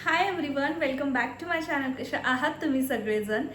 High everyone, welcome back to my channel. कशा आहात तुम्ही सगळेजण?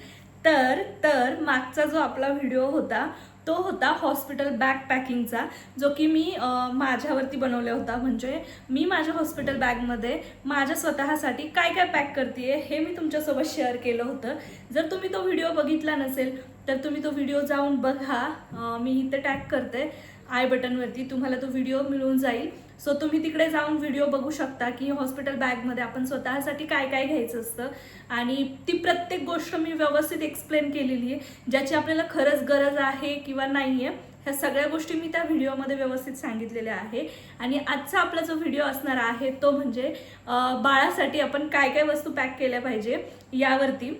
तर मागचा जो आपला व्हिडिओ होता तो होता हॉस्पिटल बॅग पॅकिंगचा, जो की मी माझ्यावरती बनवला होता. म्हणजे मी माझ्या हॉस्पिटल बॅगमध्ये माझ्या स्वतःसाठी काय काय पॅक करते हे मी तुमच्यासोबत शेअर केलं होतं. जर तुम्ही तो व्हिडिओ बघितला नसेल तर तुम्ही तो व्हिडिओ जाऊन बघा. मी इथे टॅग करते आय बटनवरती, तुम्हाला तो व्हिडिओ मिळून जाईल. सो तुम्ही तिकडे जाऊन व्हिडिओ बघू शकता की हॉस्पिटल बॅगमध्ये आपण स्वतःसाठी काय काय घ्यायचं असतं, आणि ती प्रत्येक गोष्ट मी व्यवस्थित एक्सप्लेन केलेली आहे, ज्याची आपल्याला खरंच गरज आहे किंवा नाही आहे. ह्या सगळ्या गोष्टी मी त्या व्हिडिओमध्ये व्यवस्थित सांगितलेल्या आहे. आणि आजचा आपला जो व्हिडिओ असणार आहे तो म्हणजे बाळासाठी आपण काय काय वस्तू पॅक केल्या पाहिजे यावरती.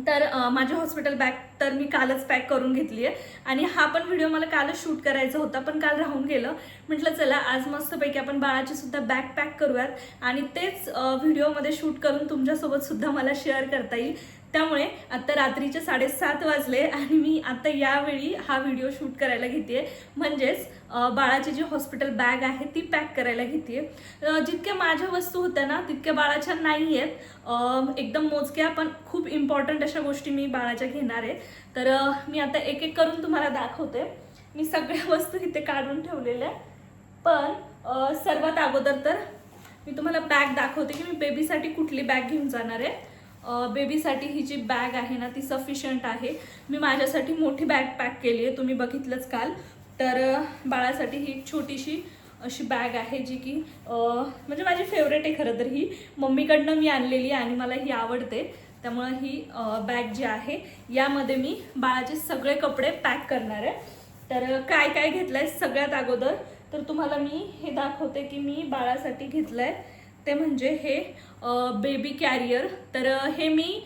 तर माझी हॉस्पिटल बॅग तर मी कालच पॅक करून घेतली आहे, आणि हा पण व्हिडिओ मला कालच शूट करायचा होता पण काल राहून गेलं. म्हटलं चला आज मस्तपैकी आपण बाळाची सुद्धा बॅग पॅक करूयात, आणि तेच व्हिडिओमध्ये शूट करून तुमच्यासोबत सुद्धा मला शेअर करता येईल. त्यामुळे आता रात्रीचे 7:30 वाजले आणि मी आता यावेळी हा व्हिडिओ शूट करायला घेते. म्हणजेच बाळाची जी हॉस्पिटल बॅग आहे ती पॅक करायला घेते. जितक्या माझ्या वस्तू होत्या ना तितक्या बाळाच्या नाही आहेत, एकदम मोजक्या पण खूप इम्पॉर्टंट अशा गोष्टी मी बाळाच्या घेणार आहे. तर मी आता एक एक करून तुम्हाला दाखवते. मी सगळ्या वस्तू इथे काढून ठेवलेल्या, पण सर्वात अगोदर तर मी तुम्हाला बॅग दाखवते की मी बेबीसाठी कुठली बॅग घेऊन जाणार आहे. बेबीसाठी ही जी बॅग आहे ना ती सफिशियंट आहे. मी माझ्यासाठी मोठी बॅग पॅक केली आहे, तुम्ही बघितलंच काल. तर बाळासाठी ही एक छोटीशी अशी बॅग आहे जी की म्हणजे माझी फेवरेट आहे खरं तर. ही मम्मीकडनं मी आणलेली आणि मला ही आवडते. त्यामुळे ही बॅग जी आहे यामध्ये मी बाळाचे सगळे कपडे पॅक करणार आहे. तर काय काय घेतलंय सगळ्यात अगोदर तर तुम्हाला मी हे दाखवते की मी बाळासाठी घेतलंय ते म्हणजे हे बेबी कॅरियर. तर हे मी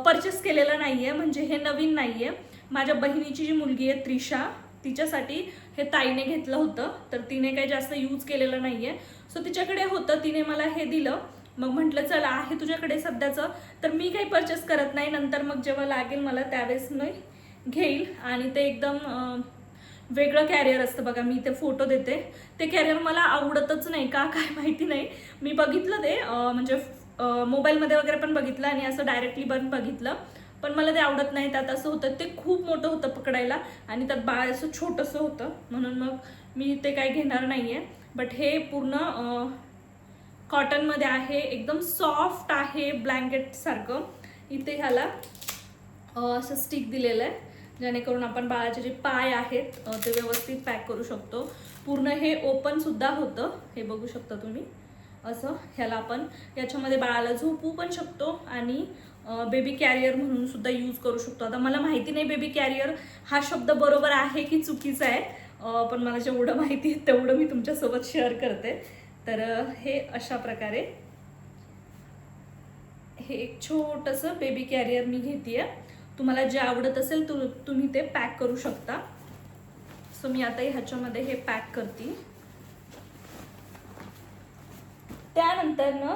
परचेस केलेलं नाहीये, म्हणजे हे नवीन नाहीये. माझ्या बहिणीची जी मुलगी आहे त्रिशा, तिच्यासाठी हे ताईने घेतलं होतं. तर तिने काही जास्त यूज केलेलं नाहीये, सो तिच्याकडे होतं, तिने मला हे दिलं. मग म्हटलं चला आहे तुझ्याकडे सध्याचं तर मी काही परचेस करत नाही, नंतर मग जेव्हा लागेल मला त्यावेळेस मी घेईल. आणि ते एकदम वेगळं कॅरियर असतं बघा, मी ते फोटो देते. ते कॅरियर मला आवडतच नाही का काय माहिती नाही. मी बघितलं ते म्हणजे मोबाईलमध्ये वगैरे पण बघितलं आणि असं डायरेक्टली पण बघितलं, पण मला ते आवडत नाही. त्यात असं होतं ते खूप मोठं होतं पकडायला आणि त्यात बाळ असं छोटंसं होतं, म्हणून मग मी ते काही घेणार नाहीये. बट हे पूर्ण कॉटनमध्ये आहे, एकदम सॉफ्ट आहे ब्लँकेट सारखं. इथे ह्याला असं स्टिक दिलेलं आहे जेणेकरून आपण बाळाचे जे पाय आहेत ते व्यवस्थित पॅक करू शकतो. पूर्ण हे ओपन सुद्धा होतं, हे बघू शकता तुम्ही. असं ह्याला आपण याच्यामध्ये बाळाला झोपू पण शकतो आणि बेबी कॅरियर म्हणून सुद्धा यूज करू शकतो. आता मला माहिती नाही बेबी कॅरियर हा शब्द बरोबर आहे की चुकीचा आहे, पण मला जेवढं माहिती आहे तेवढं मी तुमच्यासोबत शेअर करते. तर हे अशा प्रकारे हे एक छोटंसं बेबी कॅरियर मी घेतेय. तुम्हाला जे आवडत असेल तुम्ही ते पॅक करू शकता. सो मी आता ह्याच्यामध्ये हे पॅक करते. त्यानंतर ना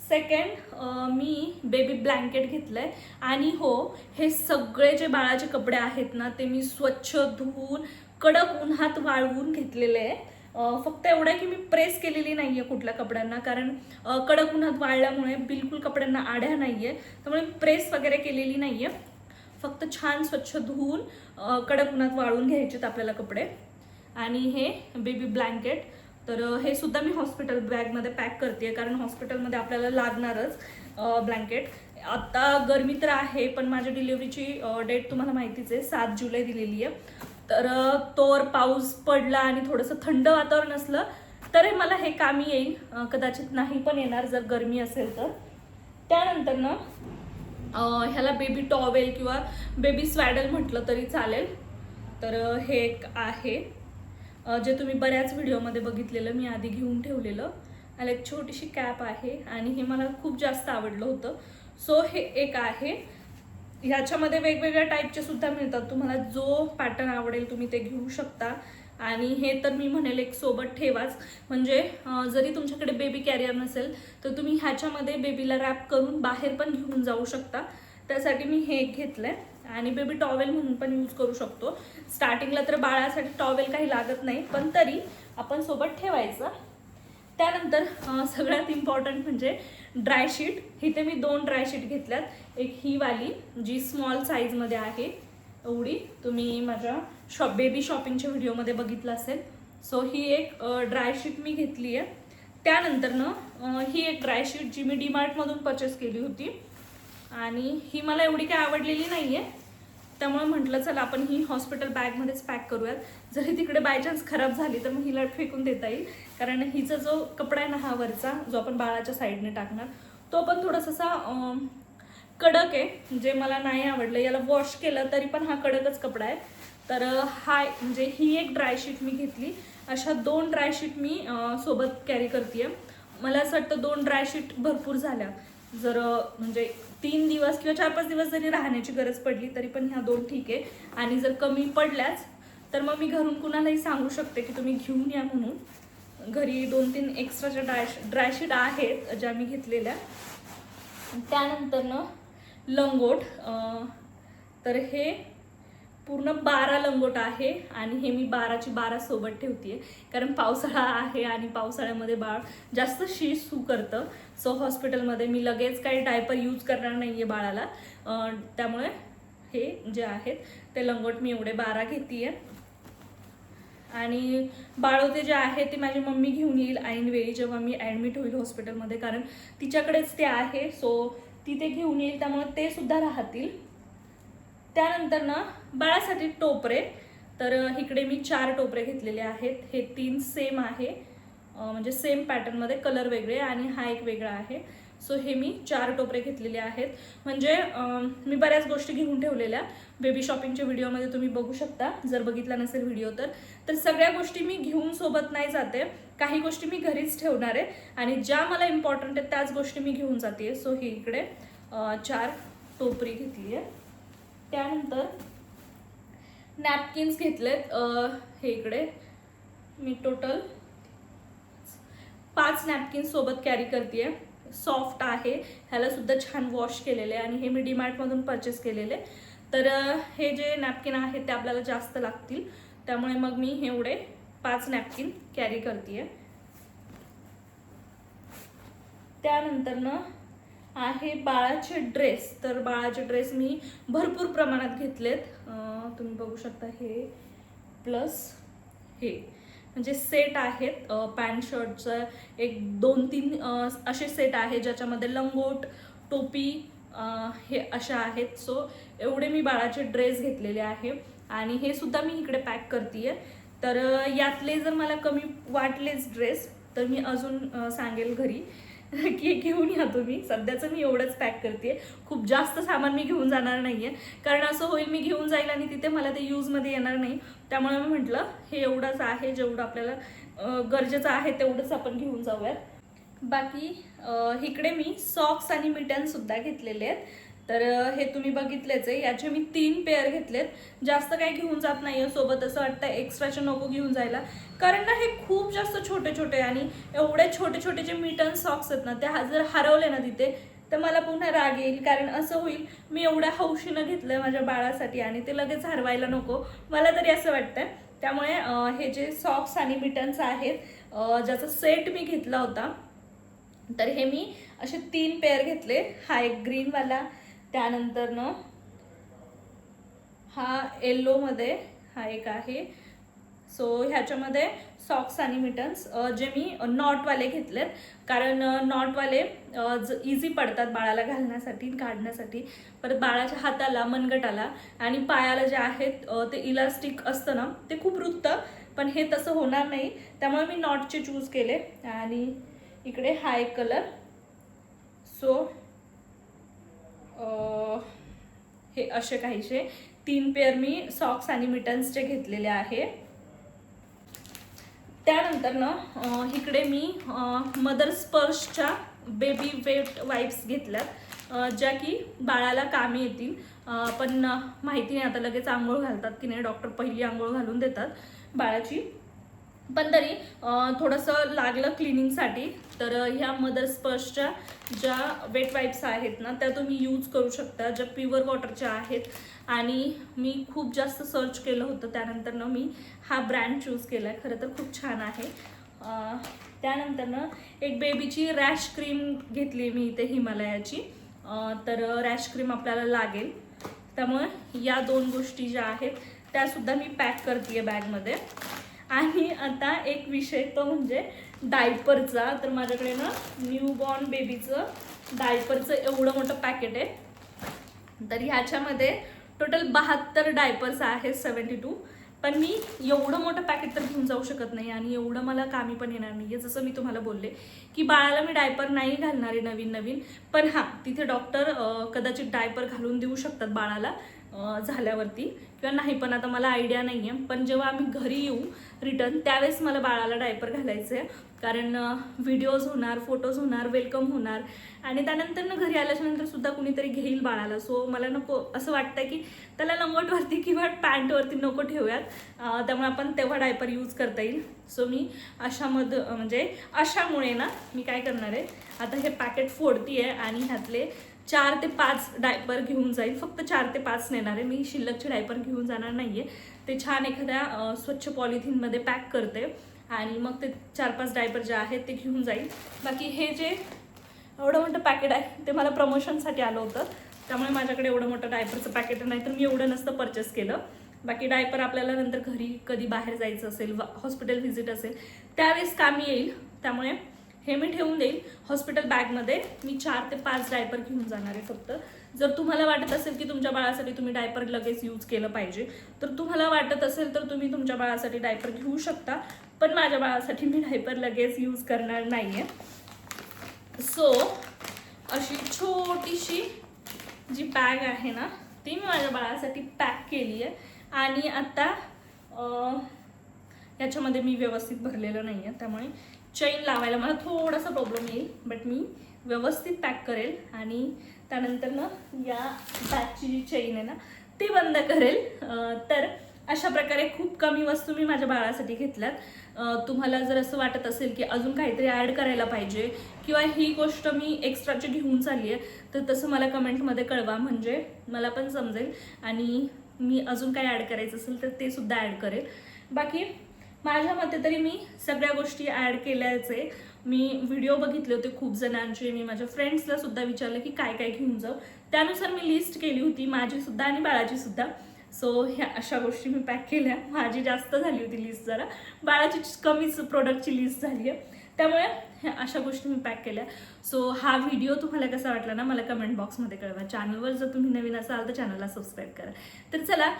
सेकंड मी बेबी ब्लँकेट घेतलंय. आणि हो, हे सगळे जे बाळाचे कपडे आहेत ना ते मी स्वच्छ धुवून कडक उन्हात वाळवून घेतलेले आहे. फक्त एवढं आहे की मी प्रेस केलेली नाहीये कुठल्या कपड्यांना, कारण कडक उन्हात वाळल्यामुळे बिलकुल कपड्यांना आढ्या नाहीये, त्यामुळे प्रेस वगैरे केलेली नाहीये. फक्त छान स्वच्छ धुवून कडक उन्हात वाळून घ्यायचेत आपल्याला कपडे. आणि हे बेबी ब्लँकेट, तर हे सुद्धा मी हॉस्पिटल बॅगमध्ये पॅक करते कारण हॉस्पिटलमध्ये आपल्याला लागणारच ब्लँकेट. आता गरमी तर आहे, पण माझ्या डिलिव्हरीची डेट तुम्हाला माहितीच आहे, 7 जुलै दिलेली आहे. तर तोवर पाऊस पडला आणि थोडंसं थंड वातावरण असलं तर मला हे कामी येईल, कदाचित नाही पण येणार जर गरमी असेल तर. त्यानंतर ना ह्याला बेबी टॉवेल किंवा बेबी स्वॅडल म्हटलं तरी चालेल. तर हे एक आहे जे तुम्ही बऱ्याच व्हिडिओमध्ये बघितलेलं, मी आधी घेऊन ठेवलेलं. याला एक छोटीशी कॅप आहे आणि हे मला खूप जास्त आवडलं होतं. सो हे एक आहे. ह्याच्यामध्ये वेगवेगळ्या टाईपचे सुद्धा मिळतात, तुम्हाला जो पॅटर्न आवडेल तुम्ही ते घेऊ शकता. आणि हे तर मी म्हणेल एक सोबत ठेवाच, म्हणजे जरी तुमच्याकडे बेबी कॅरियर नसेल तर तुम्ही ह्याच्यामध्ये बेबीला रॅप करून बाहेर पण घेऊन जाऊ शकता. त्यासाठी मी हे एक घेतलंय. आणि बेबी टॉवेल म्हणून पण यूज करू शकतो. स्टार्टिंगला तर बाळासाठी टॉवेल काही लागत नाही, पण तरी आपण सोबत ठेवायचं. त्यानंतर सगळ्यात इम्पॉर्टंट म्हणजे ड्रायशीट. इथे मी 2 ड्रायशीट घेतल्यात. एक ही वाली जी स्मॉल साईजमध्ये आहे, एवढी तुम्ही माझ्या बेबी शॉपिंगच्या व्हिडिओमध्ये बघितलं असेल. सो ही एक ड्रायशीट मी घेतली आहे. त्यानंतरनं ही एक ड्रायशीट जी मी डीमार्टमधून परचेस केली होती आणि ही मला एवढी काही आवडलेली नाही आहे, त्यामुळे म्हटलं चला आपण ही हॉस्पिटल बॅगमध्येच पॅक करूयात. जरी तिकडे बाय चान्स खराब झाली तर मग हिला फेकून देता येईल, कारण हिचा जो कपडा आहे ना हा वरचा, जो आपण बाळाच्या साईडने टाकणार, तो पण थोडासा कडक आहे, जे मला नाही आवडलं. याला वॉश केलं तरी पण हा कडकच कपडा आहे. तर हा म्हणजे ही एक ड्रायशीट मी घेतली. अशा 2 ड्रायशीट मी सोबत कॅरी करते. मला असं वाटतं 2 ड्रायशीट भरपूर झाल्या. जर म्हणजे 3 दिवस किंवा 4-5 दिवस जरी राहण्याची गरज पडली तरी पण ह्या 2 ठीक आहे. आणि जर कमी पडल्याच तर मग मी घरून कुणालाही सांगू शकते की तुम्ही घेऊन या म्हणून. घरी 2-3 एक्स्ट्राच्या ड्रायशीट आहेत ज्या मी घेतलेल्या. त्यानंतरनं लंगोट. तर हे पूर्ण 12 लंगोट आहे आणि हे मी 12ची 12 सोबत ठेवते, कारण पावसाळा आहे आणि पावसाळ्यामध्ये बाळ जास्त सू करतं. सो हॉस्पिटलमध्ये मी लगेच काही डायपर यूज करणार नाही आहे बाळाला, त्यामुळे हे जे आहेत ते लंगोट मी एवढे 12 घेते आहे. आणि बाळोते जे आहे ते माझी मम्मी घेऊन येईल ऐनवेळी जेव्हा मी ॲडमिट होईल हॉस्पिटलमध्ये, कारण तिच्याकडेच ते आहे. सो ती ते घेऊन येईल, त्यामुळे ते सुद्धा राहतील. त्यानंतर ना बाळासाठी टोपरे. तर इकडे मी 4 टोपरे घेतलेले आहेत. हे 3 सेम आहे, म्हणजे सेम पॅटर्नमध्ये, कलर वेगळे आणि हा एक वेगळा आहे. सो हे मी 4 टोपरे घेतलेले आहेत. म्हणजे मी बऱ्याच गोष्टी घेऊन ठेवलेल्या बेबी शॉपिंगच्या व्हिडिओमध्ये तुम्ही बघू शकता, जर बघितला नसेल व्हिडिओ तर सगळ्या गोष्टी मी घेऊन सोबत नाही जाते. काही गोष्टी मी घरीच ठेवणार आहे आणि ज्या मला इम्पॉर्टंट आहेत त्याच गोष्टी मी घेऊन जाते. सो ही इकडे 4 टोपरी घेतली आहे. त्यानंतर नॅपकिन्स घेतलेत. हे इकडे मी टोटल 5 नॅपकिन्स सोबत कॅरी करते. सॉफ्ट आहे, ह्याला सुद्धा छान वॉश केलेले आणि हे मी डीमार्टमधून परचेस केलेले. तर हे जे नॅपकिन आहेत ते आपल्याला जास्त लागतील, त्यामुळे मग मी हे एवढे 5 नॅपकिन कॅरी करते. त्यानंतरनं आहे बाळाचे ड्रेस. तर बाळाचे ड्रेस मी भरपूर प्रमाणात घेतलेत. तुम्ही बघू शकता, हे प्लस हे म्हणजे सेट आहेत. पॅन्ट शर्टचं एक 2-3 असे सेट आहे ज्याच्यामध्ये लंगोट, टोपी हे अशा आहेत. सो एवढे मी बाळाचे ड्रेस घेतलेले आहे आणि हे सुद्धा मी इकडे पॅक करते. तर यातले जर मला कमी वाटलेच ड्रेस तर मी अजून सांगेल घरी की घेऊन या तुम्ही. सध्याचं मी एवढंच पॅक करते. खूप जास्त सामान मी घेऊन जाणार नाही आहे, कारण असं होईल मी घेऊन जाईल आणि तिथे मला ते यूजमध्ये येणार नाही. त्यामुळे मी म्हटलं हे एवढंच आहे, जेवढं आपल्याला गरजेचं आहे तेवढंच आपण घेऊन जाऊयात. बाकी इकडे मी सॉक्स आणि मिटनसुद्धा घेतलेले आहेत. तर हे तुम्ही बघितलेच आहे. याचे मी 3 पेअर घेतलेत. जास्त काही घेऊन जात नाही आहे सोबत, असं वाटतं एक्स्ट्राचे नको घेऊन जायला, कारण ना हे खूप जास्त छोटे छोटे आणि एवढे छोटे छोटे जे मिटन सॉक्स आहेत ना ते जर हरवले ना तिथे तर मला पुन्हा राग येईल, कारण असं होईल मी एवढ्या हौशीनं घेतलंय माझ्या बाळासाठी आणि ते लगेच हरवायला नको, मला तरी असं वाटतंय. त्यामुळे हे जे सॉक्स आणि मिटन्स आहेत ज्याचा सेट मी घेतला होता, तर हे मी असे 3 पेअर घेतले. हा एक ग्रीनवाला, त्यानंतरनं हा येल्लोमध्ये हा एक आहे. सो ह्याच्यामध्ये सॉक्स आणि मिटन्स जे मी नॉटवाले घेतलेत, कारण नॉटवाले इझी पडतात बाळाला घालण्यासाठी काढण्यासाठी. परत बाळाच्या हाताला, मनगटाला आणि पायाला जे आहेत ते इलास्टिक असतं ना ते खूप रुततं, पण हे तसं होणार नाही, त्यामुळे मी नॉटचे चूज केले. आणि इकडे हा एक कलर. सो हे असे काहीसे 3 पेअर मी सॉक्स आणि मिटन्सचे घेतलेले आहे. त्यानंतर ना इकडे मी मदर्स पर्सच्या बेबी वेट वाईप्स घेतल्यात, ज्या की बाळाला कामी येतील. पण माहिती नाही आता लगेच आंघोळ घालतात की नाही, डॉक्टर पहिली आंघोळ घालून देतात बाळाची, पण तरी थोडंसं लागलं क्लिनिंगसाठी. तर ह्या मदर्स पर्सच्या ज्या वेट वाईप्स आहेत ना त्या तुम्ही यूज करू शकता, ज्या प्युअर वॉटरच्या आहेत. आणि मी खूप जास्त सर्च केलं होतं, त्यानंतर ना मी हा ब्रँड चूज केला आहे. खरं तर खूप छान आहे. त्यानंतर ना एक बेबीची रॅश क्रीम घेतली मी इथे हिमालयाची. तर रॅश क्रीम आपल्याला लागेल, त्यामुळे या 2 गोष्टी ज्या आहेत त्यासुद्धा मी पॅक करते बॅगमध्ये. आणि आता एक विषय तो म्हणजे डायपरचा. तर माझ्याकडे ना न्यूबॉर्न बेबीचं डायपरचं एवढं मोठं पॅकेट आहे. तर ह्याच्यामध्ये टोटल 72 डायपर्स आहेत, 72. पण मी एवढं मोठं पॅकेट तर घेऊन जाऊ शकत नाही आणि एवढं मला कामी पण येणार नाही आहे. जसं मी तुम्हाला बोलले की बाळाला मी डायपर नाही घालणार आहे नवीन. पण हां, तिथे डॉक्टर कदाचित डायपर घालून देऊ शकतात बाळाला झाल्यावरती किंवा नाही, पण आता मला आयडिया नाही आहे. पण जेव्हा आम्ही घरी येऊ रिटर्न त्यावेळेस मला बाळाला डायपर घालायचं आहे, कारण व्हिडिओज होणार, फोटोज होणार, वेलकम होणार आणि त्यानंतर ना घरी आल्याच्यानंतर सुद्धा कुणीतरी घेईल बाळाला. सो मला नको असं वाटतं की त्याला लंगोटवरती किंवा पॅन्टवरती नको ठेवूयात, त्यामुळे आपण तेव्हा डायपर यूज करता येईल. सो मी अशामुळे ना मी काय करणार आहे, आता हे पॅकेट फोडती आहे आणि ह्यातले 4 ते 5 डायपर घेऊन जाईल. फक्त 4 ते 5 नेणार आहे मी, शिल्लकचे डायपर घेऊन जाणार नाही आहे. ते छान एखाद्या स्वच्छ पॉलिथिनमध्ये पॅक करते आणि मग ते 4-5 डायपर जे आहेत ते घेऊन जाईल. बाकी हे जे एवढं मोठं पॅकेट आहे ते मला प्रमोशनसाठी आलं होतं, त्यामुळे माझ्याकडे एवढं मोठं डायपरचं पॅकेट नाही, तर मी एवढं नसतं परचेस केलं. बाकी डायपर आपल्याला नंतर घरी कधी बाहेर जायचं असेल, हॉस्पिटल व्हिजिट असेल त्यावेळेस कामी येईल, त्यामुळे हे मी ठेवून देईल हॉस्पिटल बॅगमध्ये. मी 4 ते 5 डायपर घेऊन जाणार आहे फक्त. जर तुम्हाला वाटत असेल की तुमच्या बाळासाठी तुम्ही डायपर लगेच यूज केलं पाहिजे, तर तुम्हाला वाटत असेल तर तुम्ही तुमच्या बाळासाठी डायपर घेऊ शकता, पण माझ्या बाळासाठी मी डायपर लगेच यूज करणार नाही आहे. सो अशी छोटीशी जी बॅग आहे ना ती मी माझ्या बाळासाठी पॅक केली आहे. आणि आता याच्यामध्ये मी व्यवस्थित भरलेलं नाही आहे, त्यामुळे चेन लावायला मला थोडासा प्रॉब्लेम येईल, बट मी व्यवस्थित पॅक करेल आणि त्यानंतर ना या बॅगची जी चेन आहे ना ती बंद करेल. तर अशा प्रकारे खूप कमी वस्तू मी माझ्या बाळासाठी घेतल्यात. तुम्हाला जर असं वाटत असेल की अजून काहीतरी ॲड करायला पाहिजे किंवा ही गोष्ट मी एक्स्ट्राची घेऊन चालली आहे, तर तसं मला कमेंटमध्ये कळवा, म्हणजे मला पण समजेल आणि मी अजून काय ॲड करायचं असेल तर ते सुद्धा ॲड करेल. बाकी माझ्या मते तरी मी सगळ्या गोष्टी ॲड केल्याच आहे. मी व्हिडिओ बघितले होते खूप जणांचे, मी माझ्या फ्रेंड्सला सुद्धा विचारलं की काय काय घेऊन जाऊ, त्यानुसार मी लिस्ट केली होती माझी सुद्धा आणि बाळाची सुद्धा. सो ह्या अशा गोष्टी मी पॅक केल्या. माझी जास्त झाली होती लिस्ट, जरा बाळाची कमीच प्रोडक्टची लिस्ट झाली आहे, त्यामुळे ह्या अशा गोष्टी मी पॅक केल्या. सो हा व्हिडिओ तुम्हाला कसा वाटला ना मला कमेंट बॉक्समध्ये कळवा. चॅनलवर जर तुम्ही नवीन असाल तर चॅनलला सबस्क्राईब करा. तर चला,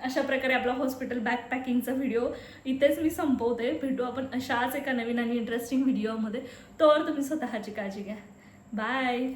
अशा प्रकारे आपला हॉस्पिटल बॅग पॅकिंगचा व्हिडिओ इथेच मी संपवते. भेटू आपण अशाच एका नवीन आणि इंटरेस्टिंग व्हिडिओमध्ये. तोवर तुम्ही स्वतःची काळजी घ्या. बाय.